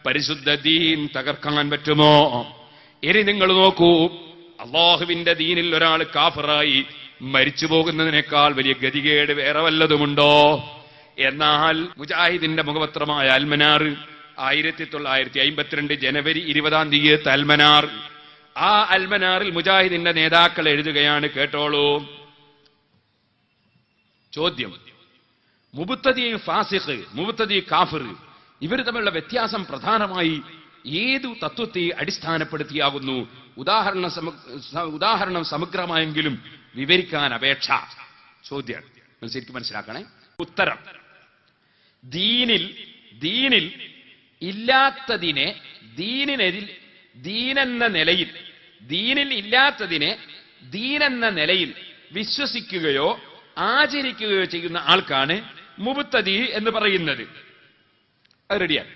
പരിശുദ്ധ ദീൻ തകർക്കാൻ പറ്റുമോ? ഇനി നിങ്ങൾ നോക്കൂ, അള്ളാഹുവിന്റെ ദീനിൽ ഒരാൾ കാഫിറായി മരിച്ചു പോകുന്നതിനേക്കാൾ വലിയ ഗതികേട് വേറെ വല്ലതുമുണ്ടോ? എന്നാൽ മുജാഹിദിന്റെ മുഖപത്രമായ അൽമനാർ 1952 ജനുവരി 20 അൽമനാർ, ആ അൽമനാറിൽ മുജാഹിദിന്റെ നേതാക്കൾ എഴുതുകയാണ്, കേട്ടോളൂ. ചോദ്യം: മുബ്തദി ഫാസിഖ്, മുബ്തദി കാഫിർ, ഇവർ തമ്മിലുള്ള വ്യത്യാസം പ്രധാനമായി ഏതു തത്വത്തെ അടിസ്ഥാനപ്പെടുത്തിയാകുന്നു? ഉദാഹരണം സമഗ്രമായെങ്കിലും വിവരിക്കാൻ അപേക്ഷ. ചോദ്യം ശരിക്കും മനസ്സിലാക്കണേ. ഉത്തരം: ദീനിൽ ഇല്ലാത്തതിനെ ദീനിൽ ഇല്ലാത്തതിനെ ദീനെന്ന നിലയിൽ വിശ്വസിക്കുകയോ ആചരിക്കുകയോ ചെയ്യുന്ന ആൾക്കാണ് മുബ്തദി എന്ന് പറയുന്നത്. അത് റെഡിയാണ്.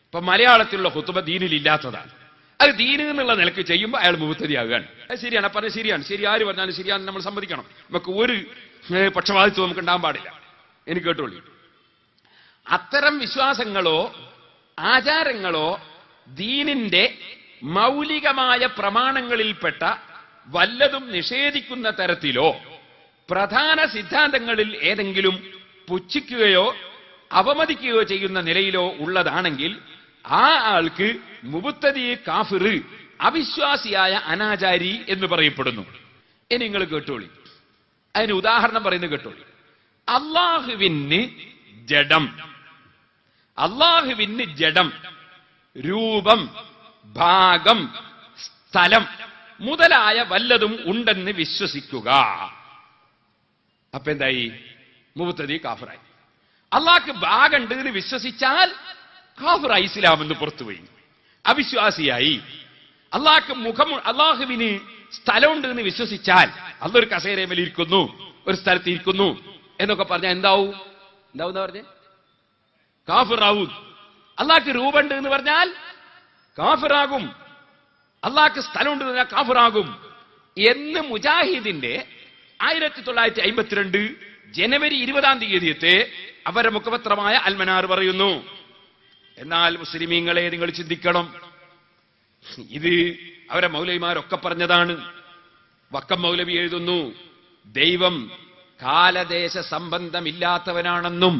ഇപ്പൊ മലയാളത്തിലുള്ള ഖുതുബ ദീനിൽ ഇല്ലാത്തതാണ്. അത് ദീന് എന്നുള്ള നിലയ്ക്ക് ചെയ്യുമ്പോൾ അയാൾ മുബ്തദിയാകുകയാണ്. അത് ശരിയാണ്, പറഞ്ഞത് ശരിയാണ്. ശരി, ആര് പറഞ്ഞാലും ശരിയാണെന്ന് നമ്മൾ സമ്മതിക്കണം. നമുക്ക് ഒരു പക്ഷപാതിത്വം നമുക്ക് ഉണ്ടാകാൻ പാടില്ല. എനിക്ക് കേട്ടോളൂ. അത്തരം വിശ്വാസങ്ങളോ ആചാരങ്ങളോ ദീനിന്റെ മൗലികമായ പ്രമാണങ്ങളിൽപ്പെട്ട വല്ലതും നിഷേധിക്കുന്ന തരത്തിലോ പ്രധാന സിദ്ധാന്തങ്ങളിൽ ഏതെങ്കിലും പുച്ഛിക്കുകയോ അവമതിക്കുകയോ ചെയ്യുന്ന നിലയിലോ ഉള്ളതാണെങ്കിൽ ആ ആൾക്ക് മുബ്തദി കാഫിർ, അവിശ്വാസിയായ അനാചാരി എന്ന് പറയപ്പെടുന്നു. ഇനി നിങ്ങൾ കേട്ടോളി, അതിന് ഉദാഹരണം പറയുന്നത് കേട്ടോളി. അള്ളാഹുവിന് ജഡം, രൂപം, ഭാഗം, സ്ഥലം മുതലായ വല്ലതും ഉണ്ടെന്ന് വിശ്വസിക്കുക. അപ്പൊ എന്തായി? മുബ്തദി കാഫിറായി. അള്ളാഹ്ക്ക് ഭാഗമുണ്ട് എന്ന് വിശ്വസിച്ചാൽ കാഫിറായി, ഇസ്ലാമെന്ന് പുറത്തുപോയി, അവിശ്വാസിയായി. അള്ളാഹുവിന് സ്ഥലമുണ്ട് എന്ന് വിശ്വസിച്ചാൽ അള്ളൊരു കസേരമേൽ ഇരിക്കുന്നു, ഒരു സ്ഥലത്ത് ഇരിക്കുന്നു എന്നൊക്കെ പറഞ്ഞാൽ എന്താവും പറഞ്ഞേ? കാഫിറാവും. അള്ളാഹ്ക്ക് രൂപമുണ്ട് എന്ന് പറഞ്ഞാൽ കാഫിറാകും. അള്ളാഹ്ക്ക് സ്ഥലമുണ്ട് എന്ന് പറഞ്ഞാൽ കാഫിറാകും എന്ന് മുജാഹിദിന്റെ 1952 ജനുവരി 20 അവരുടെ മുഖപത്രമായ അൽമനാർ പറയുന്നു. എന്നാൽ മുസ്ലിമീങ്ങളെ നിങ്ങൾ ചിന്തിക്കണം, ഇത് അവരെ മൗലവിമാരൊക്കെ പറഞ്ഞതാണ്. വക്കം മൗലവി എഴുതുന്നു, ദൈവം കാലദേശ സംബന്ധമില്ലാത്തവനാണെന്നും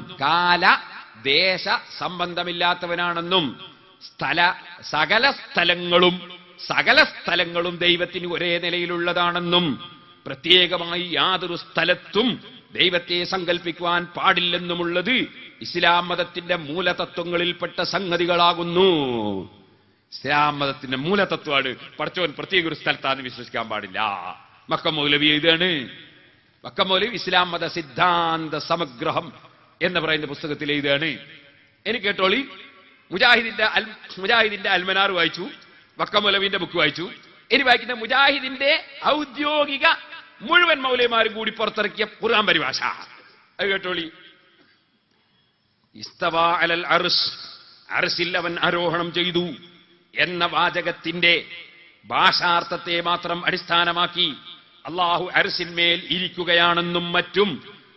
സകല സ്ഥലങ്ങളും ദൈവത്തിന് ഒരേ നിലയിലുള്ളതാണെന്നും പ്രത്യേകമായി യാതൊരു സ്ഥലത്തും ദൈവത്തെ സങ്കല്പിക്കുവാൻ പാടില്ലെന്നുമുള്ളത് ഇസ്ലാം മതത്തിന്റെ മൂലതത്വങ്ങളിൽപ്പെട്ട സംഗതികളാകുന്നു. ഇസ്ലാം മതത്തിന്റെ മൂലതത്വമാണ് പടച്ചോൻ പ്രത്യേക ഒരു സ്ഥലത്താന്ന് വിശ്വസിക്കാൻ പാടില്ല. വക്കം മൗലവി എഴുതാണ്. വക്കം മൗലവി ഇസ്ലാം മത സിദ്ധാന്ത സമഗ്രഹം എന്ന് പറയുന്ന പുസ്തകത്തിൽ എഴുതാണ്. എനിക്ക് കേട്ടോളി, മുജാഹിദിന്റെ അൽമനാർ വായിച്ചു, വക്കം മൗലവിന്റെ ബുക്ക് വായിച്ചു. ഇനി വായിക്കുന്ന മുജാഹിദിന്റെ ഔദ്യോഗിക മുഴുവൻ മൗലവിമാരും കൂടി പുറത്തിറക്കിയ ഖുർആൻ പരിഭാഷ. അത് കേട്ടോളി. ഇസ്തവാ അലൽ അർശ്, അർശിൽ അവൻ ആരോഹണം ചെയ്തു എന്ന വാചകത്തിന്റെ ഭാഷാർത്ഥത്തെ മാത്രം അടിസ്ഥാനമാക്കി അള്ളാഹു അർശിന്മേൽ ഇരിക്കുകയാണെന്നും മറ്റും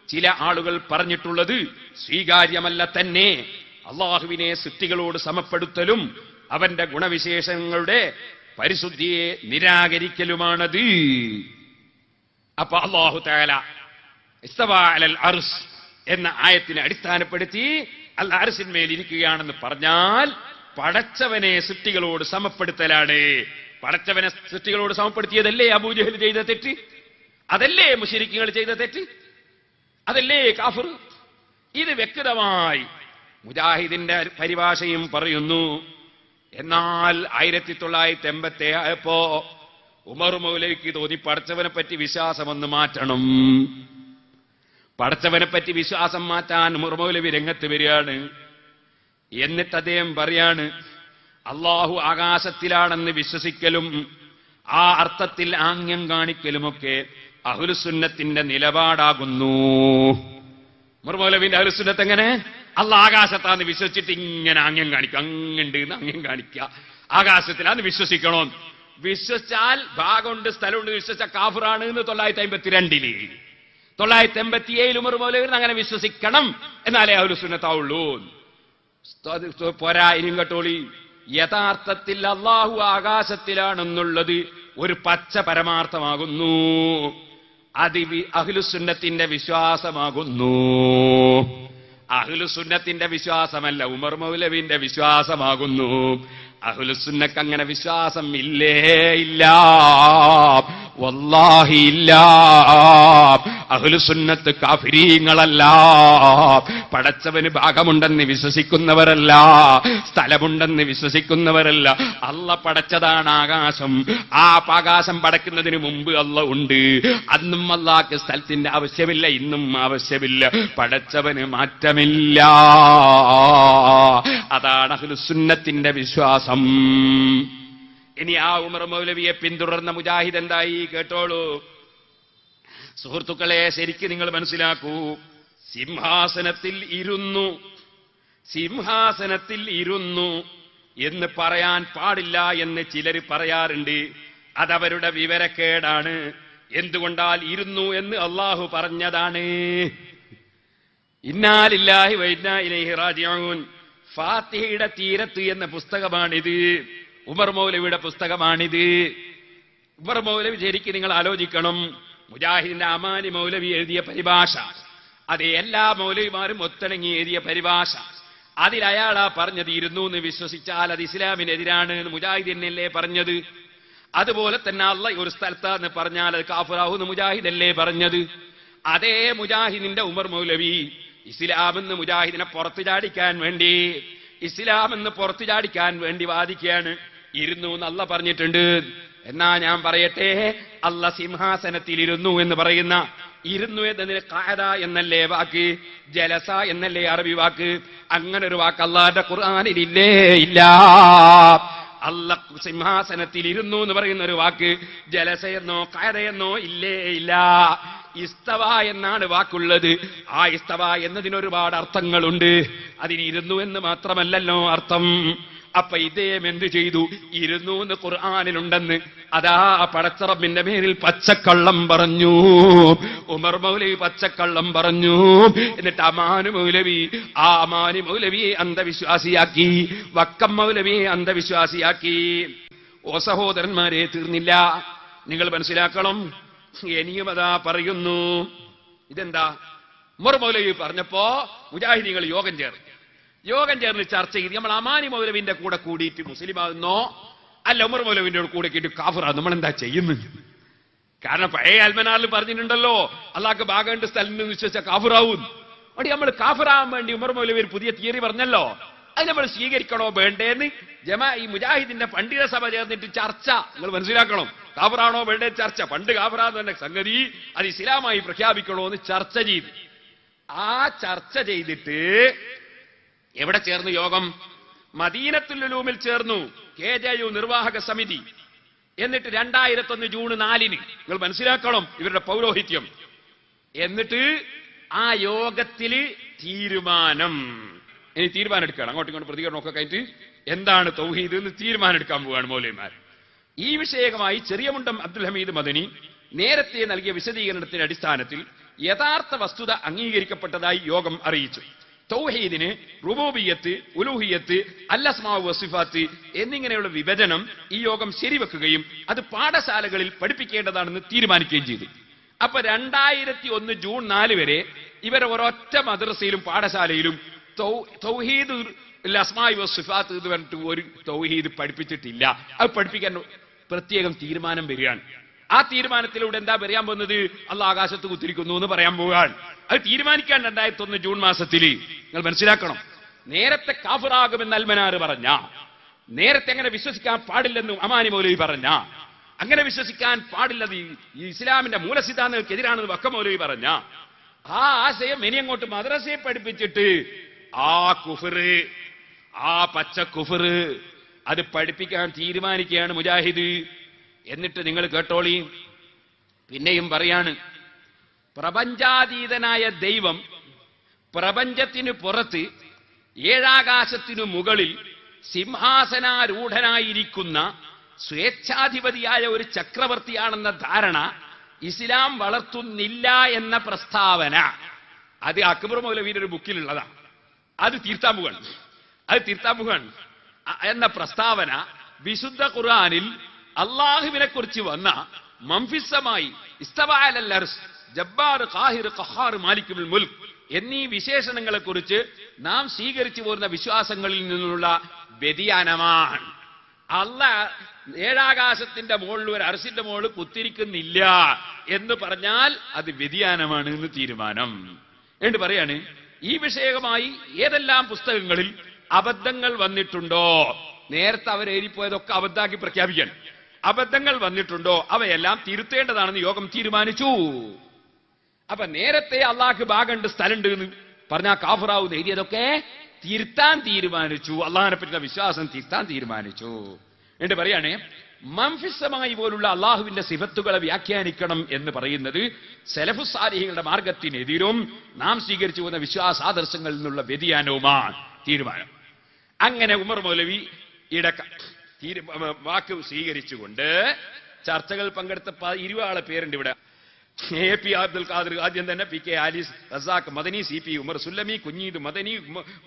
ചില ആളുകൾ പറഞ്ഞിട്ടുള്ളത് സ്വീകാര്യമല്ല തന്നെ. അള്ളാഹുവിനെ സൃഷ്ടികളോട് സമപ്പെടുത്തലും അവന്റെ ഗുണവിശേഷങ്ങളുടെ പരിശുദ്ധിയെ നിരാകരിക്കലുമാണത്. അപ്പൊ അല്ലാഹു തആല ഇസ്തവാ അലൽ അർശ് എന്ന ആയത്തിനെ അടിസ്ഥാനപ്പെടുത്തി അൽ അർശിന്മേൽ ഇരിക്കുകയാണെന്ന് പറഞ്ഞാൽ പടച്ചവനെ സൃഷ്ടികളോട് സമപ്പെടുത്തലാണ്. പടച്ചവനെ സൃഷ്ടികളോട് സമപ്പെടുത്തിയതല്ലേ അബൂജഹൽ ചെയ്ത തെറ്റ്? അതല്ലേ മുശ്രിക്കുകൾ ചെയ്ത തെറ്റ്? അതല്ലേ കാഫിർ? ഇത് വ്യക്തമായി മുജാഹിദിന്റെ പരിഭാഷയും പറയുന്നു. എന്നാൽ 1987 ആയപ്പോ ഉമർ മൗലവിക്ക് തോന്നി പടച്ചവനെ പറ്റി വിശ്വാസമൊന്ന് മാറ്റണം. പടച്ചവനെ പറ്റി വിശ്വാസം മാറ്റാൻ ഉമർ മൗലവി രംഗത്ത് വരികയാണ്. എന്നിട്ട് അദ്ദേഹം പറയാണ്, അള്ളാഹു ആകാശത്തിലാണെന്ന് വിശ്വസിക്കലും ആ അർത്ഥത്തിൽ ആംഗ്യം കാണിക്കലുമൊക്കെ അഹ്ലുസുന്നത്തിന്റെ നിലപാടാകുന്നു. ഉമർ മൗലവിന്റെ അഹ്ലുസുന്നത്ത് എങ്ങനെ? അള്ളാഹ് ആകാശത്താന്ന് വിശ്വസിച്ചിട്ട് ഇങ്ങനെ ആംഗ്യം കാണിക്കുക, അങ്ങുണ്ട് ആംഗ്യം കാണിക്കുക, ആകാശത്തിലാന്ന് വിശ്വസിക്കണോ? വിശ്വസിച്ചാൽ ഭാഗമുണ്ട് സ്ഥലമുണ്ട് വിശ്വസിച്ച കാഫിറാണ് എന്ന് 1952. 1987 ഉമർ മൗലവി അങ്ങനെ വിശ്വസിക്കണം, എന്നാലേ അഹ്ലുസുന്നത്താവുള്ളൂ. പോരാ, ഇനിയും കേട്ടോളി. യഥാർത്ഥത്തിൽ അല്ലാഹു ആകാശത്തിലാണെന്നുള്ളത് ഒരു പച്ച പരമാർത്ഥമാകുന്നു. അത് അഹ്ലുസുന്നത്തിന്റെ വിശ്വാസമാകുന്നു. അഹ്ലുസുന്നത്തിന്റെ വിശ്വാസമല്ല, ഉമർ മൗലവിന്റെ വിശ്വാസമാകുന്നു. അഹ്ലുസുന്നക്ക് അങ്ങനെ വിശ്വാസം ഇല്ലേ ഇല്ല, വല്ലാഹി ഇല്ല. അഹ്ലുസുന്നത്ത് കാഫിരീങ്ങളല്ല, പടച്ചവന് ഭാഗമുണ്ടെന്ന് വിശ്വസിക്കുന്നവരല്ല, സ്ഥലമുണ്ടെന്ന് വിശ്വസിക്കുന്നവരല്ല. അല്ല പടച്ചതാണ് ആകാശം. ആ ആകാശം പടക്കുന്നതിന് മുമ്പ് അല്ല ഉണ്ട്. അന്നും അല്ലാഹ്ക്ക് സ്ഥലത്തിന്റെ ആവശ്യമില്ല, ഇന്നും ആവശ്യമില്ല. പടച്ചവന് മാറ്റമില്ല. അതാണ് അഹ്ലുസുന്നത്തിന്റെ വിശ്വാസം. ഇനി ആ ഉമർ മൗലവിയെ പിന്തുടർന്ന മുജാഹിദ് എന്തായി കേട്ടോളൂ സുഹൃത്തുക്കളെ, ശരിക്ക് നിങ്ങൾ മനസ്സിലാക്കൂ. സിംഹാസനത്തിൽ ഇരുന്നു എന്ന് പറയാൻ പാടില്ല എന്ന് ചിലർ പറയാറുണ്ട്. അതവരുടെ വിവരക്കേടാണ്. എന്തുകൊണ്ടാൽ ഇരുന്നു എന്ന് അള്ളാഹു പറഞ്ഞതാണ്. ഇന്നാ ലില്ലാഹി വ ഇന്നാ ഇലൈഹി റാജിഊൻ. ഫാത്തിഹയുടെ തീരത്ത് എന്ന പുസ്തകമാണിത്. ഉമർ മൗലവിയുടെ പുസ്തകമാണിത്. ഉമർ മൗലവി ശരിക്കും നിങ്ങൾ ആലോചിക്കണം. മുജാഹിദിന്റെ അമാനി മൗലവി എഴുതിയ പരിഭാഷ, അത് എല്ലാ മൗലവിമാരും ഒത്തിണങ്ങി എഴുതിയ പരിഭാഷ. അതിൽ അയാളാ പറഞ്ഞത് ഇരുന്നു എന്ന് വിശ്വസിച്ചാൽ അത് ഇസ്ലാമിനെതിരാണ് എന്ന് മുജാഹിദിനല്ലേ പറഞ്ഞത്. അതുപോലെ തന്നെ അള്ളാഹ് ഒരു സ്ഥലത്താന്ന് പറഞ്ഞാൽ അത് കാഫിറാഹുന്ന് മുജാഹിദല്ലേ പറഞ്ഞത്. അതേ മുജാഹിദിന്റെ ഉമർ മൗലവി ഇസ്ലാമെന്ന് മുജാഹിദിനെ പുറത്തു ചാടിക്കാൻ വേണ്ടി വാദിക്കുകയാണ്. ഇരുന്നു എന്ന് അല്ല പറഞ്ഞിട്ടുണ്ട്. എന്നാ ഞാൻ പറയട്ടെ, അല്ല സിംഹാസനത്തിൽ ഇരുന്നു എന്ന് പറയുന്ന, ഇരുന്നു എന്നതിന് ഖഅദ എന്നല്ലേ വാക്ക്, ജലസ എന്നല്ലേ അറബി വാക്ക്. അങ്ങനെ ഒരു വാക്ക് അല്ലാഹുവിന്റെ ഖുർആനിൽ ഇല്ലേ ഇല്ല. അല്ല സിംഹാസനത്തിൽ ഇരുന്നു എന്ന് പറയുന്ന ഒരു വാക്ക് ജലസയെന്നോ ഖഅദയെന്നോ ഇല്ലേ ഇല്ല. ഇസ്തവ എന്നാണ് വാക്കുള്ളത്. ആ ഇസ്തവ എന്നതിന് ഒരുപാട് അർത്ഥങ്ങളുണ്ട്. അതിന് ഇരുന്നു എന്ന് മാത്രമല്ലല്ലോ അർത്ഥം. അപ്പൊ ഇദ്ദേഹം എന്ത് ചെയ്തു? ഇരുന്നു എന്ന് ഖുർആനിലുണ്ടെന്ന് അതാ പടച്ചറബിന്റെ പേരിൽ പച്ചക്കള്ളം പറഞ്ഞു. ഉമർ മൗലവി പച്ചക്കള്ളം പറഞ്ഞു. എന്നിട്ട് അമാനി മൗലവിയെ അന്ധവിശ്വാസിയാക്കി, വക്കം മൗലവിയെ അന്ധവിശ്വാസിയാക്കി. ഓ സഹോദരന്മാരെ, തീർന്നില്ല. നിങ്ങൾ മനസ്സിലാക്കണം. ഇനിയും അതാ പറയുന്നു. ഇതെന്താ? ഉമർ മൗലവി പറഞ്ഞപ്പോ മുജാഹിദീങ്ങൾ യോഗം ചേർന്ന് ചർച്ച ചെയ്ത് നമ്മൾ അമാനി മൗലവിന്റെ കൂടെ കൂടിയിട്ട് മുസ്ലിം ആകുന്നോ അല്ല ഉമർ മൗലവിന്റെ കൂടെ കൂടിയിട്ട് കാഫിറാകും, നമ്മൾ എന്താ ചെയ്യുന്നത്? കാരണം പഴയ അൽമനാറിൽ പറഞ്ഞിട്ടുണ്ടല്ലോ, അള്ളാഹ്ക്ക് ഭാഗമുണ്ട് സ്ഥലം വിശ്വസിച്ച കാഫിറാവും. അവിടെ നമ്മൾ കാഫിറാകാൻ വേണ്ടി ഉമർ മൗലവി ഒരു പുതിയ തിയറി പറഞ്ഞല്ലോ. അത് നമ്മൾ സ്വീകരിക്കണോ വേണ്ടേന്ന് ഈ മുജാഹിദിന്റെ പണ്ഡിത സഭ ചേർന്നിട്ട് ചർച്ച. നിങ്ങൾ മനസ്സിലാക്കണം, കാഫിറാണോ വേണ്ടേ ചർച്ച. പണ്ട് കാഫിറാന്ന് തന്നെ സംഗതി അത് ഇസ്ലാമായി പ്രഖ്യാപിക്കണോ എന്ന് ചർച്ച ചെയ്ത്. ആ ചർച്ച ചെയ്തിട്ട് എവിടെ ചേർന്നു യോഗം? മദീനത്തുൽ ഉലൂമിൽ ചേർന്നു, KJU നിർവാഹക സമിതി. എന്നിട്ട് 2001 ജൂൺ 4 നിങ്ങൾ മനസ്സിലാക്കണം ഇവരുടെ പൗരോഹിത്യം. എന്നിട്ട് ആ യോഗത്തില് തീരുമാനം എടുക്കുകയാണ്. അങ്ങോട്ടും ഇങ്ങോട്ടും പ്രതികരണമൊക്കെ കഴിഞ്ഞിട്ട് എന്താണ് തൗഹീദ് എന്ന് തീരുമാനം എടുക്കാൻ പോവുകയാണ് മൗലവിമാർ. ഈ വിഷയമായി ചെറിയമുണ്ടം അബ്ദുൽ ഹമീദ് മദനി നേരത്തെ നൽകിയ വിശദീകരണത്തിന്റെ അടിസ്ഥാനത്തിൽ യഥാർത്ഥ വസ്തുത അംഗീകരിക്കപ്പെട്ടതായി യോഗം അറിയിച്ചു. തൗഹീദിന് റുബൂബിയ്യത്ത്, ഉലൂഹിയ്യത്ത്, അൽ-അസ്മാഉ വസ്സിഫാത്ത് എന്നിങ്ങനെയുള്ള വിഭജനം ഈ യോഗം ശരിവെക്കുകയും അത് പാഠശാലകളിൽ പഠിപ്പിക്കേണ്ടതാണെന്ന് തീരുമാനിക്കുകയും ചെയ്തു. അപ്പൊ 2001 ജൂൺ 4 വരെ ഇവരെ ഒരൊറ്റ മദ്രസയിലും പാഠശാലയിലും തൗഹീദ് അസ്മാഇ വസ്സിഫാത്ത് എന്ന് പറഞ്ഞിട്ട് ഒരു തൗഹീദ് പഠിപ്പിച്ചിട്ടില്ല. അത് പഠിപ്പിക്കാൻ പ്രത്യേകം തീരുമാനം വരികയാണ്. ആ തീരുമാനത്തിലൂടെ എന്താ പറയാൻ പോകുന്നത്? അള്ളാഹ് ആകാശത്ത് കുത്തിരിക്കുന്നു എന്ന് പറയാൻ പോവുകയാണ്. അത് തീരുമാനിക്കാൻ 2001 ജൂൺ മാസത്തിൽ. നിങ്ങൾ മനസ്സിലാക്കണം, നേരത്തെ കാഫിറാകുമെന്ന് അൽമനാർ പറഞ്ഞ, നേരത്തെ അങ്ങനെ വിശ്വസിക്കാൻ പാടില്ലെന്നും അമാനി മൗലവി പറഞ്ഞ, അങ്ങനെ വിശ്വസിക്കാൻ പാടില്ലത് ഈ ഇസ്ലാമിന്റെ മൂലസിദ്ധാന്തങ്ങൾക്കെതിരാണെന്ന് വക്കം മൗലവി പറഞ്ഞ ആ ആശയം ഇനി അങ്ങോട്ട് മദ്രസയെ പഠിപ്പിച്ചിട്ട് ആ കുഫറ്, ആ പച്ച കുഫറ് അത് പഠിപ്പിക്കാൻ തീരുമാനിക്കുകയാണ് മുജാഹിദ്. എന്നിട്ട് നിങ്ങൾ കേട്ടോളി, പിന്നെയും പറയാണ്, പ്രപഞ്ചാതീതനായ ദൈവം പ്രപഞ്ചത്തിനു പുറത്ത് ഏഴാകാശത്തിനു മുകളിൽ സിംഹാസനാരൂഢനായിരിക്കുന്ന സ്വേച്ഛാധിപതിയായ ഒരു ചക്രവർത്തിയാണെന്ന ധാരണ ഇസ്ലാം വളർത്തുന്നില്ല എന്ന പ്രസ്താവന അത് അക്ബർ മൗലവിയുടെ ഒരു ബുക്കിലുള്ളതാണ്. അത് തീർത്താൻ പോവാണ്. അത് തിരുത്താൻ പോകാണ് എന്ന പ്രസ്താവന വിശുദ്ധ ഖുർആനിൽ അള്ളാഹുവിനെ കുറിച്ച് വന്ന മംഫിസമായി ഇസ്തവഅലൽ അർശ്, ജബ്ബാർ, ഖാഹിർ, ഖഹാർ, മാലിക്കുൽ മുൽക്ക് എന്നീ വിശേഷണങ്ങളെ കുറിച്ച് നാം സ്വീകരിച്ചു പോരുന്ന വിശ്വാസങ്ങളിൽ നിന്നുള്ള വ്യതിയാനമാണ്. അല്ലാഹ് ഏഴാകാശത്തിന്റെ മുകളിൽ ഒരു അർശിന്റെ മുകളിൽ കുത്തിരിക്കുന്നില്ല എന്ന് പറഞ്ഞാൽ അത് വ്യതിയാനമാണ് എന്ന് തീരുമാനം. എന്ന് പറയാണ് ഈ വിഷയമായി ഏതെല്ലാം പുസ്തകങ്ങളിൽ അബദ്ധങ്ങൾ വന്നിട്ടുണ്ടോ, നേരത്തെ അവരെഴുതിപ്പോയതൊക്കെ അബദ്ധാക്കി പ്രഖ്യാപിക്കാൻ, അബദ്ധങ്ങൾ വന്നിട്ടുണ്ടോ അവയെല്ലാം തിരുത്തേണ്ടതാണെന്ന് യോഗം തീരുമാനിച്ചു. അപ്പൊ നേരത്തെ അള്ളാഹ്ക്ക് ഭാഗമുണ്ട്, സ്ഥലമുണ്ട് എന്ന് പറഞ്ഞാൽ കാഫിറാവുന്ന എഴുതിയതൊക്കെ തിരുത്താൻ തീരുമാനിച്ചു. അള്ളാഹിനെ പറ്റുന്ന വിശ്വാസം തിരുത്താൻ തീരുമാനിച്ചു. എന്നിട്ട് പറയാണ് മംഫിസമായി പോലുള്ള അള്ളാഹുവിന്റെ സിഫത്തുകളെ വ്യാഖ്യാനിക്കണം എന്ന് പറയുന്നത് സലഫു സാലിഹീങ്ങളുടെ മാർഗത്തിനെതിരും നാം സ്വീകരിച്ചു പോകുന്ന വിശ്വാസാദർശങ്ങളിൽ നിന്നുള്ള വ്യതിയാനവുമാണ് തീരുമാനം. അങ്ങനെ ഉമർ മൗലവി വാക്ക് സ്വീകരിച്ചുകൊണ്ട് ചർച്ചകൾ പങ്കെടുത്ത 20 ആളെ പേരുണ്ട് ഇവിടെ. എ പി അബ്ദുൽ ഖാദർ, ആദ്യം തന്നെ P K Alis, Razak Madani, C P Umar Sullami, Kunjeed Madani,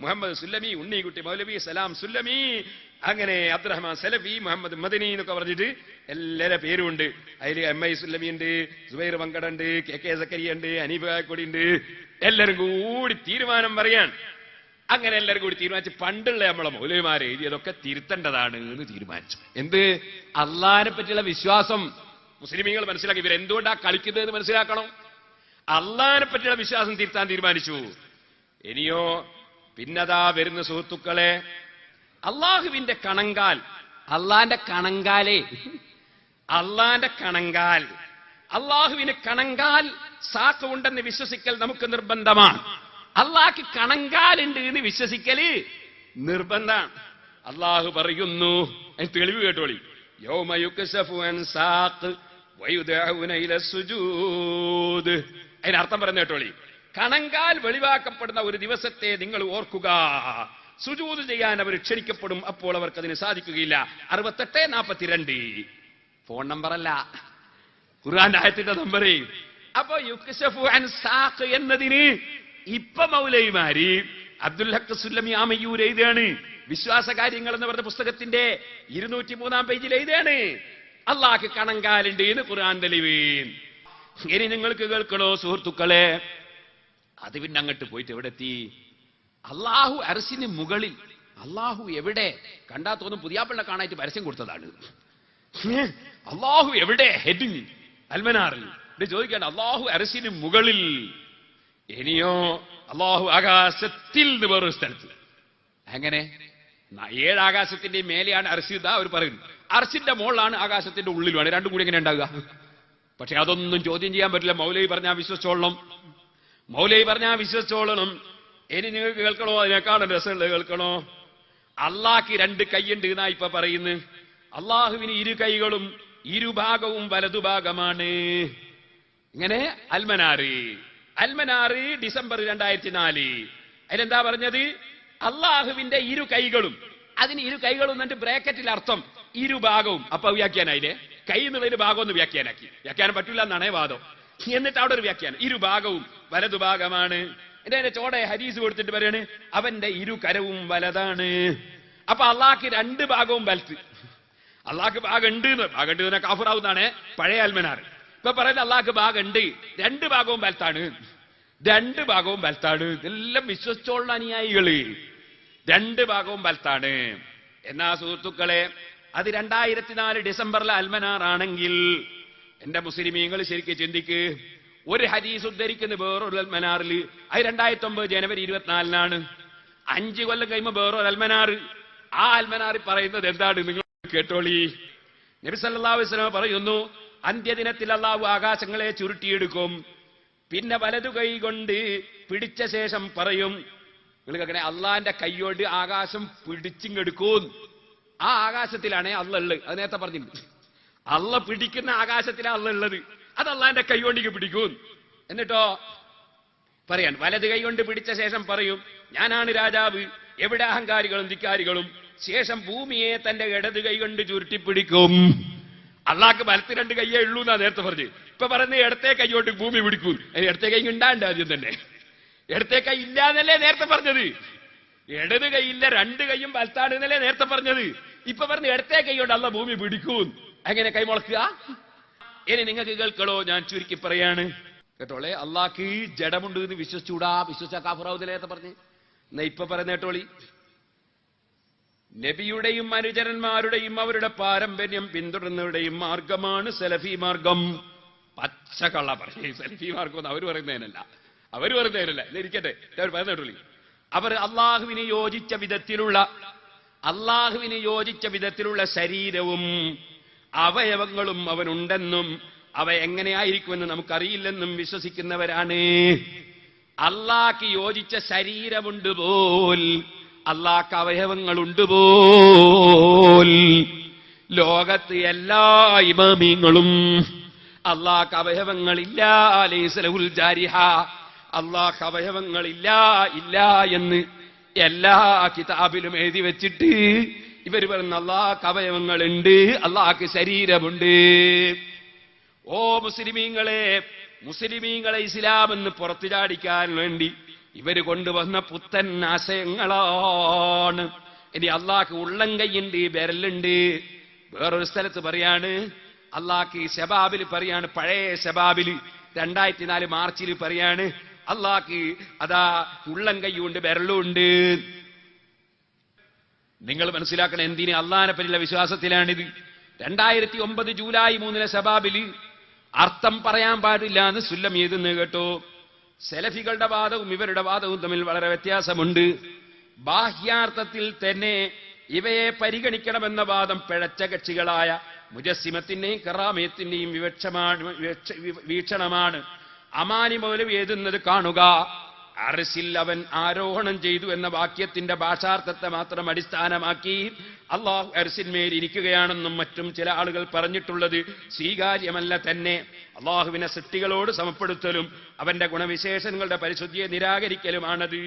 Muhammad Sullami, Unnikutty Moulavi, Salam Sullami, അങ്ങനെ അബ്ദുറഹ്മാൻ സലഫി, മുഹമ്മദ് മദനി എന്നൊക്കെ പറഞ്ഞിട്ട് എല്ലാവരുടെ പേരുമുണ്ട്. അതിൽ MI സുല്ലമി ഉണ്ട്, സുബൈർ മങ്കട ഉണ്ട്, KK സക്കരിയ ഉണ്ട്, അനീഫ് കാക്കോടി ഉണ്ട്. എല്ലാവരും കൂടി തീരുമാനം പറയാൻ. അങ്ങനെ എല്ലാവരും കൂടി തീരുമാനിച്ച് പണ്ടുള്ള നമ്മളെ മൗലവിമാരെ എഴുതിയതൊക്കെ തിരുത്തേണ്ടതാണ് എന്ന് തീരുമാനിച്ചു. എന്ത്? അള്ളാഹിനെ പറ്റിയുള്ള വിശ്വാസം മുസ്ലിമീങ്ങൾ മനസ്സിലാക്കി. ഇവരെന്തുകൊണ്ടാ കളിക്കുന്നതെന്ന് മനസ്സിലാക്കണം. അള്ളാഹിനെ പറ്റിയുള്ള വിശ്വാസം തിരുത്താൻ തീരുമാനിച്ചു. ഇനിയോ പിന്നതാ വരുന്ന സുഹൃത്തുക്കളെ, അള്ളാഹുവിന്റെ കണങ്കാൽ, അള്ളാന്റെ കണങ്കാലേ, അള്ളാന്റെ കണങ്കാൽ, അള്ളാഹുവിന് കണങ്കാൽ സാക്ക് ഉണ്ടെന്ന് വിശ്വസിക്കൽ നമുക്ക് നിർബന്ധമാണ്. അള്ളാഹ്ക്ക് കണങ്കാലുണ്ട് എന്ന് വിശ്വസിക്കല് നിർബന്ധമാണ്. അള്ളാഹു പറയുന്നു, തെളിവ് കേട്ടോളി, യൗമ യുക്സഫു അൻ സാഖ് വയുദഊന ഇല സുജൂദ്. അതിനർത്ഥം പറഞ്ഞു കേട്ടോളി, കണങ്കാൽ വെളിവാക്കപ്പെടുന്ന ഒരു ദിവസത്തെ നിങ്ങൾ ഓർക്കുക, സുജൂദ് ചെയ്യാൻ അവർ ക്ഷണിക്കപ്പെടും, അപ്പോൾ അവർക്ക് അതിന് സാധിക്കുകയില്ല. 6842 ഫോൺ നമ്പറല്ല, ഖുർആന്റെ ആയത്തിന്റെ നമ്പർ. അപ്പോ യുക്സഫു അൻ സാഖ് എന്നതിന് ഇപ്പൊ മൗലവിമാര് അബ്ദുൽ ഹഖ് സുല്ലമി ആമയ്യൂർ എഴുതാണ്, വിശ്വാസ കാര്യങ്ങൾ എന്ന് പറഞ്ഞ പുസ്തകത്തിന്റെ 203 പേജിൽ എഴുതാണ് അള്ളാഹ്ക്ക് കണങ്കാലുണ്ട് എന്ന് ഖുർആൻ തെളിവ്. ഇനി നിങ്ങൾക്ക് കേൾക്കണോ സുഹൃത്തുക്കളെ, അത് പിന്നെ അങ്ങോട്ട് പോയിട്ട് എവിടെ എത്തി? അള്ളാഹു അർശിന് മുകളിൽ, അള്ളാഹു എവിടെ? കണ്ടാ തോന്നും പുതിയാപ്പിള്ള കാണായിട്ട് പരസ്യം കൊടുത്തതാണ്. അള്ളാഹു എവിടെ? ഹെഡിങ് അൽമനാറിൽ ചോദിക്കാണ്, അള്ളാഹു അർശിന് മുകളിൽ. ഇനിയോ അള്ളാഹു ആകാശത്തിൽ നിന്ന് വേറൊരു സ്ഥലത്ത്. അങ്ങനെ 7 ആകാശത്തിന്റെ മേലെയാണ് അർശ്. അവർ പറയുന്നു അർശിന്റെ മുകളിലാണ്, ആകാശത്തിന്റെ ഉള്ളിലുമാണ്. രണ്ടും കൂടി എങ്ങനെ ഉണ്ടാകുക? പക്ഷെ അതൊന്നും ചോദ്യം ചെയ്യാൻ പറ്റില്ല. മൗലവി പറഞ്ഞാൽ വിശ്വസിച്ചോളണം, മൗലവി പറഞ്ഞാൽ വിശ്വസിച്ചോളണം. ഇനി നിങ്ങൾക്ക് കേൾക്കണോ? അതിനേക്കാളും രസമുള്ളത് കേൾക്കണോ? അള്ളാഹ്ക്ക് 2 കൈയുണ്ട് എന്നാ ഇപ്പൊ പറയുന്നു. അള്ളാഹുവിന് 2 കൈകളും 2 ഭാഗവും വലതുഭാഗമാണ്. ഇങ്ങനെ അൽമനാറ് ഡിസംബർ 2004 അതിലെന്താ പറഞ്ഞത്? അള്ളാഹുവിന്റെ 2 കൈകളും, അതിന് 2 കൈകളും എന്നിട്ട് ബ്രാക്കറ്റിൽ അർത്ഥം 2 ഭാഗവും. അപ്പൊ വ്യാഖ്യാനായില്ലേ, കൈ എന്നുള്ളൊരു ഭാഗം ഒന്ന് വ്യാഖ്യാനാക്കി, വ്യാഖ്യാനം പറ്റില്ല എന്നാണേ വാദം. എന്നിട്ട് അവിടെ ഒരു വ്യാഖ്യാനം, 2 ഭാഗവും വലതുഭാഗമാണ്. എന്റെ ചോടെ ഹദീസ് കൊടുത്തിട്ട് പറയാണ് അവന്റെ 2 കരവും വലതാണ്. അപ്പൊ അള്ളാഹ്ക്ക് 2 ഭാഗവും വലത്ത്. അള്ളാഹ്ക്ക് ഭാഗമുണ്ട്, ഭാഗമുണ്ട് തന്നെ കാഫിറാവുന്നതാണ് പഴയ അൽമനാർ. ഇപ്പൊ പറയുന്നത് അള്ളാഹ്ക്ക് ഭാഗമുണ്ട്, 2 ഭാഗവും വലത്താണ്, 2 ഭാഗവും വലത്താണ്. ഇതെല്ലാം വിശ്വസിച്ചോളുന്ന അനുയായികള്, 2 ഭാഗവും വലത്താണ്. എന്നാ സുഹൃത്തുക്കളെ, അത് 2004 ഡിസംബറിലെ അൽമനാറാണെങ്കിൽ എന്റെ മുസ്ലിമീങ്ങൾ ശരിക്കും ചിന്തിക്ക്. ഒരു ഹദീസ് ഉദ്ധരിക്കുന്ന വേറൊരു അൽമനാറിൽ, അത് 2009 ജനുവരി 24 5 കൊല്ലം കഴിയുമ്പോൾ വേറൊരു അൽമനാർ. ആ അൽമനാറിൽ പറയുന്നത് എന്താണ്? നിങ്ങൾ കേട്ടോളി. നബി സല്ലല്ലാഹു അലൈഹി വസല്ലം പറയുന്നു, അന്ത്യദിനത്തിൽ അള്ളാഹു ആകാശങ്ങളെ ചുരുട്ടിയെടുക്കും, പിന്നെ വലതു കൈ കൊണ്ട് പിടിച്ച ശേഷം പറയും. നിങ്ങൾ കേൾക്കണേ, അള്ളാന്റെ കൈയോട് ആകാശം പിടിച്ചിങ്ങെടുക്കും. ആ ആകാശത്തിലാണ് അള്ള ഉള്ളത്. അത് നേരത്തെ പറഞ്ഞിട്ടുണ്ട്. അള്ള പിടിക്കുന്ന ആകാശത്തിലാണ് അള്ള ഉള്ളത്. അത് അള്ളാന്റെ കൈകൊണ്ടിക്ക് പിടിക്കും. എന്നിട്ടോ പറയാൻ, വലത് കൈ കൊണ്ട് പിടിച്ച ശേഷം പറയും, ഞാനാണ് രാജാവ്, എവിടെ അഹങ്കാരികളും ധിക്കാരികളും. ശേഷം ഭൂമിയെ തന്റെ ഇടത് കൈ കൊണ്ട് ചുരുട്ടിപ്പിടിക്കും. അള്ളാഹ്ക്ക് വലത്ത് 2 കൈയേ ഉള്ളൂ എന്നാ നേരത്തെ പറഞ്ഞു. ഇപ്പൊ പറയുന്നത് ഇടത്തെ കൈയോട്ട് ഭൂമി പിടിക്കും. ഇടത്തെ കൈ ഉണ്ടാണ്ട് ആദ്യം തന്നെ, ഇടത്തെ കൈ ഇല്ലാന്നല്ലേ നേരത്തെ പറഞ്ഞത്. ഇടത് കൈയിന്റെ 2 കൈയും വലത്താണ് എന്നല്ലേ നേരത്തെ പറഞ്ഞത്. ഇപ്പൊ പറഞ്ഞ് ഇടത്തെ കൈ കൊണ്ട് അള്ള ഭൂമി പിടിക്കൂ. എങ്ങനെ കൈ മുളക്കുക? ഇനി നിങ്ങൾക്ക് കേൾക്കണോ? ഞാൻ ചുരുക്കി പറയാണ് കേട്ടോളെ. അള്ളാഹ്ക്ക് ജഡമുണ്ട് എന്ന് വിശ്വസിച്ചൂടാ, വിശ്വസിച്ച കാഫറാവുന്നേരത്തെ പറഞ്ഞ്. എന്നാ ഇപ്പൊ പറയുന്ന കേട്ടോളി. നബിയുടെയും അനുചരന്മാരുടെയും അവരുടെ പാരമ്പര്യം പിന്തുടരുന്നവരുടെയും മാർഗമാണ് സലഫി മാർഗം. പച്ചക്കള്ള പറഞ്ഞ സലഫി മാർഗം എന്ന് അവര് പറയുന്നതിനല്ല, ഇരിക്കട്ടെ, പറയുന്ന കേട്ടോളി. അവർ അള്ളാഹുവിന് യോജിച്ച വിധത്തിലുള്ള ശരീരവും അവയവങ്ങളും അവനുണ്ടെന്നും അവ എങ്ങനെയായിരിക്കുമെന്ന് നമുക്കറിയില്ലെന്നും വിശ്വസിക്കുന്നവരാണ്. അള്ളാഹ്ക്ക് യോജിച്ച ശരീരമുണ്ട് പോൽ, അള്ളാഹ്ക്ക് അവയവങ്ങളുണ്ട് പോൽ. ലോകത്ത് എല്ലാ ഇമാമിങ്ങളും അള്ളാഹ്ക്ക് അവയവങ്ങളില്ല, ലൈസ ലഹുൽ ജാരിഹ, അള്ളാഹ്ക്ക് അവയവങ്ങളില്ല എന്ന് എല്ലാ കിതാബിലും എഴുതി വെച്ചിട്ട് ഇവർ പറയുന്ന അള്ളാഹ്ക്ക് അവയവങ്ങളുണ്ട്, അള്ളാഹ്ക്ക് ശരീരമുണ്ട്. ഓ മുസ്ലിമീങ്ങളെ ഇസ്ലാം എന്ന് പുറത്തു ചാടിക്കാൻ വേണ്ടി ഇവര് കൊണ്ടുവന്ന പുത്തൻ ആശയങ്ങളാണ്. ഇനി അള്ളാഹ്ക്ക് ഉള്ളംകൈയുണ്ട്, വിരലുണ്ട്. വേറൊരു സ്ഥലത്ത് പറയാണ്, അള്ളാഹ്ക്ക് ശബാബിൽ പറയാണ്, പഴയ ശബാബില് 2004 മാർച്ചിൽ പറയാണ്, അള്ളാഹ്ക്ക് അതാ ഉള്ളംകൈയുണ്ട്, വിരലുണ്ട്. നിങ്ങൾ മനസ്സിലാക്കണം എന്തിന് അള്ളാഹിനെ പറ്റിയുള്ള വിശ്വാസത്തിലാണിത്. 2009 ജൂലൈ 3 ശബാബില് അർത്ഥം പറയാൻ പാടില്ല എന്ന് സുല്ലം എഴുതുന്നു കേട്ടോ. സെലഫികളുടെ വാദവും ഇവരുടെ വാദവും തമ്മിൽ വളരെ വ്യത്യാസമുണ്ട്. ബാഹ്യാർത്ഥത്തിൽ തന്നെ ഇവയെ പരിഗണിക്കണമെന്ന വാദം പിഴച്ച കക്ഷികളായ മുജസ്സിമത്തിന്റെയും കറാമയത്തിന്റെയും വീക്ഷണമാണ്. അമാനി മൗലവി എഴുതുന്നത് കാണുക, അർശിൽ അവൻ ആരോഹണം ചെയ്തു എന്ന വാക്യത്തിന്റെ ഭാഷാർത്ഥത്തെ മാത്രം അടിസ്ഥാനമാക്കി അള്ളാഹു അർശിന്മേൽ ഇരിക്കുകയാണെന്നും മറ്റും ചില ആളുകൾ പറഞ്ഞിട്ടുള്ളത് സ്വീകാര്യമല്ല തന്നെ. അള്ളാഹുവിനെ സൃഷ്ടികളോട് സമപ്പെടുത്തലും അവന്റെ ഗുണവിശേഷങ്ങളുടെ പരിശുദ്ധിയെ നിരാകരിക്കലുമാണത്.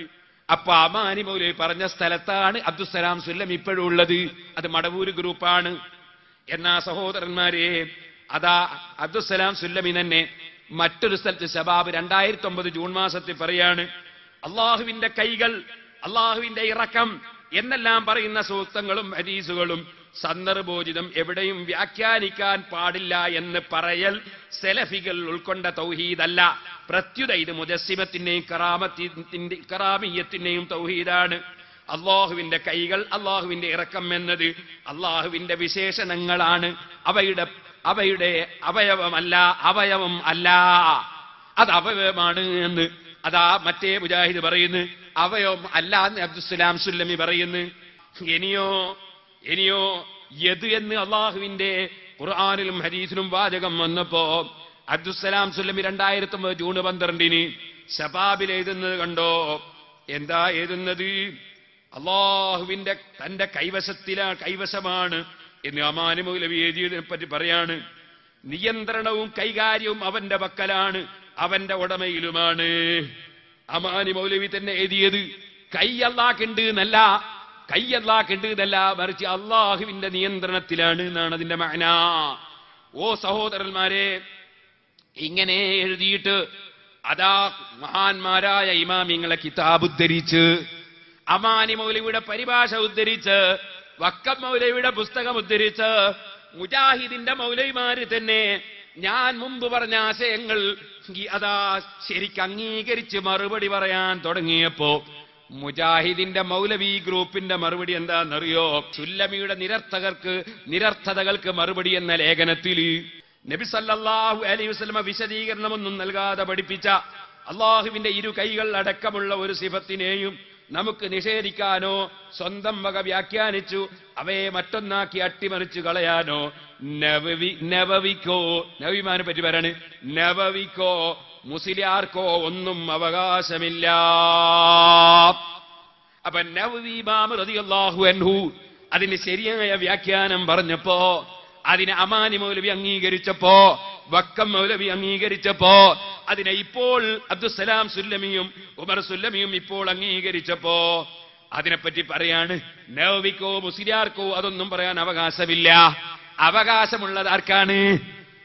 അപ്പൊ അമാനി മൗലവി പറഞ്ഞ സ്ഥലത്താണ് അബ്ദുസ്സലാം സുല്ലം ഇപ്പോഴും ഉള്ളത്. അത് മടവൂര് ഗ്രൂപ്പാണ്. എന്നാ സഹോദരന്മാരെ, അതാ അബ്ദുസ്സലാം സുല്ലമി തന്നെ മറ്റൊരു സ്ഥലത്ത് ശബാബ് 2009 ജൂൺ മാസത്തിൽ പറയാണ്, അള്ളാഹുവിന്റെ കൈകൾ, അള്ളാഹുവിന്റെ ഇറക്കം എന്നെല്ലാം പറയുന്ന സൂക്തങ്ങളും ഹദീസുകളും സന്ദർഭോചിതം എവിടെയും വ്യാഖ്യാനിക്കാൻ പാടില്ല എന്ന് പറയൽ സെലഫികൾ ഉൾക്കൊണ്ട തൗഹീദല്ല. പ്രത്യുത ഇത് മുജസ്സിമത്തിന്റെയും കറാമിയത്തിന്റെയും തൗഹീദാണ്. അള്ളാഹുവിന്റെ കൈകൾ, അള്ളാഹുവിന്റെ ഇറക്കം എന്നത് അള്ളാഹുവിന്റെ വിശേഷണങ്ങളാണ്. അവയുടെ അവയവം അല്ല, അത് അവയവമാണ് എന്ന് അതാ മറ്റേ മുജാഹിദ് പറയുന്നു. അവയവം അല്ല എന്ന് അബ്ദുസ്സലാം സുല്ലമി പറയുന്നു. ഇനിയോ യദ് എന്ന് അള്ളാഹുവിന്റെ ഖുർആനിലും ഹദീസിലും വാചകം വന്നപ്പോ അബ്ദുസ്സലാം സുല്ലമി 2009 ജൂൺ 12 ശബാബിൽ എഴുതുന്നത് കണ്ടോ? എന്താ എഴുതുന്നത്? അള്ളാഹുവിന്റെ തന്റെ കൈവശമാണ് എന്ന് അമാനി മൗലവി എഴുതിയതിനെ പറ്റി പറയാണ്. നിയന്ത്രണവും കൈകാര്യവും അവന്റെ പക്കലാണ്, അവന്റെ ഉടമയിലുമാണ്. അമാനി മൗലവി തന്നെ എഴുതിയത് കൈ അല്ലാഹുണ്ട് എന്നല്ല, മറിച്ച് അള്ളാഹുവിന്റെ നിയന്ത്രണത്തിലാണ് എന്നാണ് അതിന്റെ മഅന. ഓ സഹോദരന്മാരെ, ഇങ്ങനെ എഴുതിയിട്ട് അതാ മഹാന്മാരായ ഇമാമിങ്ങളെ കിതാബ് ഉദ്ധരിച്ച്, അമാനി മൗലവിയുടെ പരിഭാഷ ഉദ്ധരിച്ച്, വക്കം മൗലവിയുടെ പുസ്തകം ഉദ്ധരിച്ച്, മുജാഹിദിന്റെ മൗലവിമാര് തന്നെ ഞാൻ മുമ്പ് പറഞ്ഞ ആശയങ്ങൾ അതാ ശരിക്ക് അംഗീകരിച്ച് മറുപടി പറയാൻ തുടങ്ങിയപ്പോ മുജാഹിദിന്റെ മൗലവി ഗ്രൂപ്പിന്റെ മറുപടി എന്താണെന്നറിയോ? സുല്ലമിയുടെ നിരർത്ഥതകൾക്ക് മറുപടി എന്ന ലേഖനത്തിൽ നബി സല്ലല്ലാഹു അലൈഹി വസല്ലമ വിശദീകരണമൊന്നും നൽകാതെ പഠിപ്പിച്ച അള്ളാഹുവിന്റെ 2 കൈകൾ അടക്കമുള്ള ഒരു സിഫത്തിനെയും നമുക്ക് നിഷേധിക്കാനോ സ്വന്തം വക വ്യാഖ്യാനിച്ചു അവയെ മറ്റൊന്നാക്കി അട്ടിമറിച്ചു കളയാനോ നബവിമാനെ പറ്റി പറയാണ്, നബവിക്കോ മുസ്ലിയാർക്കോ ഒന്നും അവകാശമില്ല. അപ്പൊ നബവി ഇമാം റളിയല്ലാഹു അൻഹു അതിന് ശരിയായ വ്യാഖ്യാനം പറഞ്ഞപ്പോ, അതിനെ അമാനി മൗലവി അംഗീകരിച്ചപ്പോ, വക്കം മൗലവി അംഗീകരിച്ചപ്പോ, അതിനെ ഇപ്പോൾ അബ്ദുസ്സലാം സുല്ലമിയും ഉമർ സുല്ലമിയും ഇപ്പോൾ അംഗീകരിച്ചപ്പോ അതിനെപ്പറ്റി പറയാണ്, നബവിക്കോ മുസ്ലിയാർക്കോ അതൊന്നും പറയാൻ അവകാശമില്ല. അവകാശമുള്ളത് ആർക്കാണ്?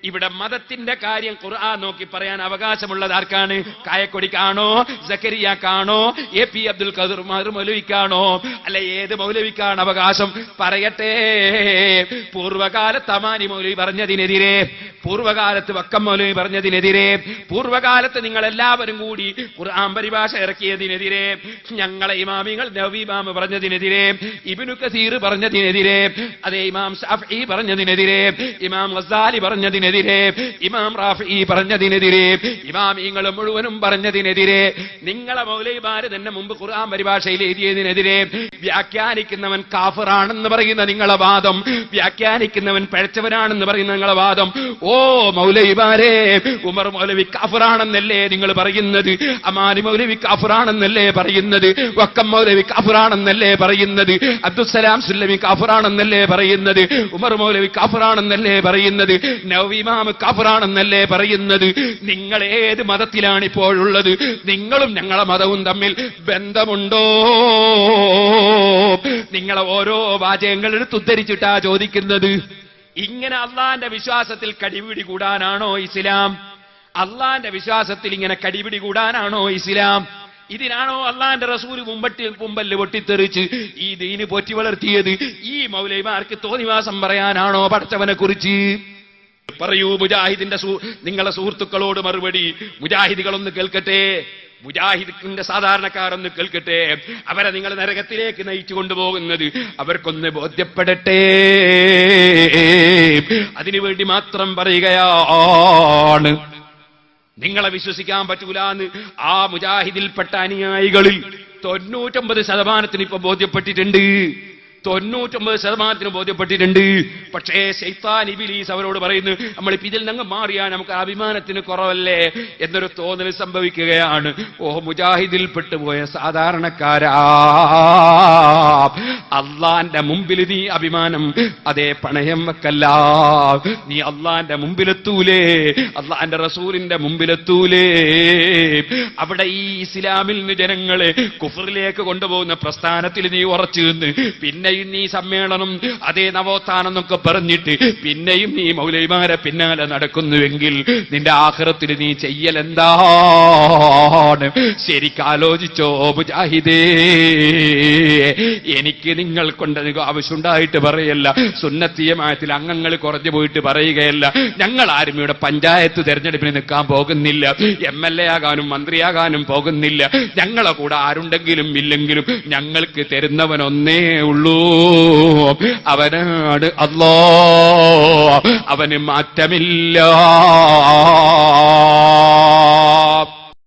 ഇവിടെ മതത്തിന്റെ കാര്യം ഖുർആൻ നോക്കി പറയാൻ അവകാശമുള്ളത് ആർക്കാണ്? കായക്കൊടിക്കാണോ, സക്കരിയാക്കാണോ, AP അബ്ദുൽ ഖാദർ മൗലവിക്കാണോ? അല്ല, ഏത് മൗലവിക്കാണ് അവകാശം? പറയട്ടെ. പൂർവകാലത്ത് അമാനി മൗലവി പറഞ്ഞതിനെതിരെ, പൂർവകാലത്ത് വക്കം മൗലവി പറഞ്ഞതിനെതിരെ, പൂർവകാലത്ത് നിങ്ങൾ എല്ലാവരും കൂടി ഖുർആൻ പരിഭാഷ ഇറക്കിയതിനെതിരെ, ഞങ്ങളെ ഇമാമിങ്ങൾ നവവി ഇമാം പറഞ്ഞതിനെതിരെ, ഇബ്നു കസീർ പറഞ്ഞതിനെതിരെ, അതേ ഇമാം ശാഫിഈ പറഞ്ഞതിനെതിരെ, ഇമാം ഗസാലി പറഞ്ഞതിനെതിരെ, ഇമാം റാഫിഈ പറഞ്ഞതിനെതിരെ, ഇമാമിങ്ങൾ മുഴുവനും പറഞ്ഞതിനെതിരെ, നിങ്ങളെ മൗലവിമാര് തന്നെ മുമ്പ് ഖുർആൻ പരിഭാഷയിൽ എഴുതിയതിനെതിരെ വ്യാഖ്യാനിക്കുന്നവൻ കാഫിറാണെന്ന് പറയുന്ന നിങ്ങളെ വാദം, വ്യാഖ്യാനിക്കുന്നവൻ പിഴച്ചവനാണെന്ന് പറയുന്ന നിങ്ങളെ വാദം. ഓ മൗലവിമാരെ, ഉമർ മൗലവി കാഫിറാണെന്നല്ലേ നിങ്ങൾ പറയുന്നത്? അമാനി മൗലവി കാഫിറാണെന്നല്ലേ പറയുന്നത്? വക്കം മൗലവി കാഫിറാണെന്നല്ലേ പറയുന്നത്? അബ്ദുസ്സലാം സുല്ലമി കാഫിറാണെന്നല്ലേ പറയുന്നത്? ഉമർ മൗലവി കാഫിറാണെന്നല്ലേ പറയുന്നത്? നവവി ഇമാം കാഫിറാണെന്നല്ലേ പറയുന്നത്? നിങ്ങൾ ഏത് മതത്തിലാണ് ഇപ്പോഴുള്ളത്? നിങ്ങളും ഞങ്ങളെ മതവും തമ്മിൽ ബന്ധമുണ്ടോ? നിങ്ങളെ ഓരോ വാചകങ്ങൾ എടുത്തുദ്ധരിച്ചിട്ടാ ചോദിക്കുന്നത്. ഇങ്ങനെ അള്ളാന്റെ വിശ്വാസത്തിൽ കടിപിടി കൂടാനാണോ ഇസ്ലാം? അള്ളാന്റെ വിശ്വാസത്തിൽ ഇങ്ങനെ കടിപിടി കൂടാനാണോ ഇസ്ലാം? ഇതിനാണോ അള്ളാന്റെ റസൂല് മുമ്പല്ല് പൊട്ടിത്തെറിച്ച് ഈ ദീന് പോറ്റി വളർത്തിയത്? ഈ മൗലവിമാർക്ക് തോന്നിവാസം പറയാനാണോ പടച്ചവനെ കുറിച്ച്? പറയൂ മുജാഹിദിന്റെ നിങ്ങളെ സുഹൃത്തുക്കളോട് മറുപടി. മുജാഹിദുകളൊന്ന് കേൾക്കട്ടെ, മുജാഹിദിന്റെ സാധാരണക്കാരൊന്ന് കേൾക്കട്ടെ. അവരെ നിങ്ങൾ നരകത്തിലേക്ക് നയിച്ചു കൊണ്ടുപോകുന്നത് അവർക്കൊന്ന് ബോധ്യപ്പെടട്ടെ. അതിനുവേണ്ടി മാത്രം പറയുകയാണ്. നിങ്ങളെ വിശ്വസിക്കാൻ പറ്റൂലെന്ന് ആ മുജാഹിദിൽപ്പെട്ട അനുയായികളിൽ 99% ഇപ്പൊ ബോധ്യപ്പെട്ടിട്ടുണ്ട്. 99% ബോധ്യപ്പെട്ടിട്ടുണ്ട്. പക്ഷേ ശൈത്താൻ ഇബ്ലീസ് അവരോട് പറയുന്നു, നമ്മളിപ്പോ ഇതിൽ നിന്ന് മാറിയാൽ നമുക്ക് അഭിമാനത്തിന് കുറവല്ലേ എന്നൊരു തോന്നൽ സംഭവിക്കുകയാണ്. ഓ മുജാഹിദിൽപ്പെട്ടു പോയ സാധാരണക്കാരാ, അള്ളാന്റെ മുമ്പിൽ നീ അഭിമാനം അതേ പണയം വെക്കല്ല. നീ അള്ളാന്റെ മുമ്പിലെത്തൂലേ, അള്ളാന്റെ റസൂലിന്റെ മുമ്പിലെത്തൂലേ. അവിടെ ഈ ഇസ്ലാമിൽ നിന്ന് ജനങ്ങളെ കുഫറിലേക്ക് കൊണ്ടുപോകുന്ന പ്രസ്ഥാനത്തിൽ നീ ഉറച്ചു നിന്ന് പിന്നെയും നീ സമ്മേളനം അതേ നവോത്ഥാനം എന്നൊക്കെ പറഞ്ഞിട്ട് പിന്നെയും നീ മൗലവിമാരെ പിന്നാലെ നടക്കുന്നുവെങ്കിൽ നിന്റെ ആഖിറത്തിൽ നീ ചെയ്യലെന്താണ്? ശരിക്കാലോചിച്ചോ മുജാഹിദേ. എനിക്ക് നിങ്ങൾ കൊണ്ട് ആവശ്യമുണ്ടായിട്ട് പറയല്ല, സുന്നത്തി ജമാഅത്തിൽ അംഗങ്ങൾ കുറഞ്ഞു പോയിട്ട് പറയുകയല്ല. ഞങ്ങൾ ആരും ഇവിടെ പഞ്ചായത്ത് തെരഞ്ഞെടുപ്പിന് നിൽക്കാൻ പോകുന്നില്ല, MLA ആകാനും മന്ത്രിയാകാനും പോകുന്നില്ല. ഞങ്ങളെ കൂടെ ആരുണ്ടെങ്കിലും ഇല്ലെങ്കിലും ഞങ്ങൾക്ക് തരുന്നവനൊന്നേ ഉള്ളൂ, അവനാണ് അല്ലാഹ്. അവന് മാറ്റമില്ല.